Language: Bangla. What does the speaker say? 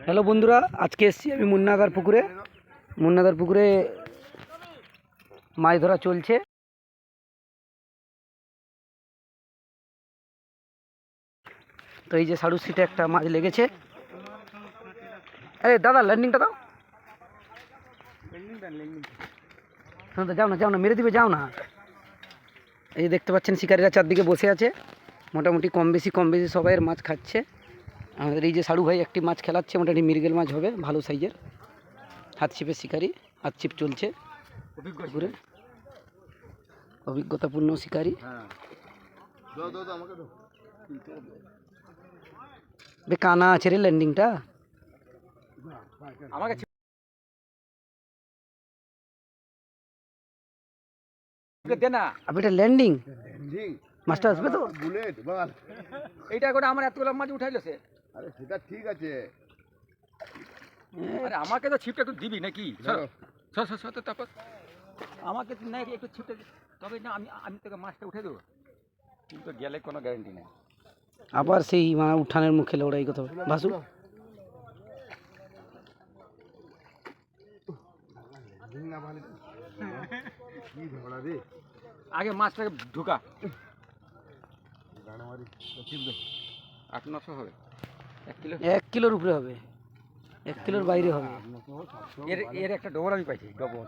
হ্যালো বন্ধুরা, আজকে এসেছি আমি মুন্নাদার পুকুরে মাছ ধরা চলছে। তো এই যে সাড়ু সিটে একটা মাছ লেগেছে। আরে দাদা ল্যান্ডিংটা দাও। যাও না মেরে দিবে, যাও না। এই যে দেখতে পাচ্ছেন শিকারীরা চারদিকে বসে আছে, মোটামুটি কম বেশি সবাইয়ের মাছ খাচ্ছে। আমাদের এই যে সাড়ু ভাই একটি মাছ খেলাচ্ছে, মোটামুটি মৃগেল মাছ হবে, ভালো সাইজের। হাত ছিপের শিকারি, হাত ছিপ চলছে পুকুরে, অভিজ্ঞতাপূর্ণ শিকারী। কানা আছে রে ল্যান্ডিংটা। আমাকে ল্যান্ডিং মাছটা আসবে তো। এইটা করে আমার এতগুলো মাছ উঠাইলো সে। আরে সেটা ঠিক আছে, আরে আমাকে তো ছিপটা একটু দিবি নাকি? তারপর আমাকে না একটু ছিপটা, তবে না আমি তোকে মাছটা উঠে দেবো, কিন্তু গেলে কোনো গ্যারেন্টি নেই। আবার সেই উঠানের মুখে লড়াই কথা ভাসু। আগে মাছটাকে ঢুকা, 8-900 হবে, 1 কিলোর উপরে হবে, 1 কিলোর বাইরে হবে। এর একটা ডবল আমি পাইছি, ডবল।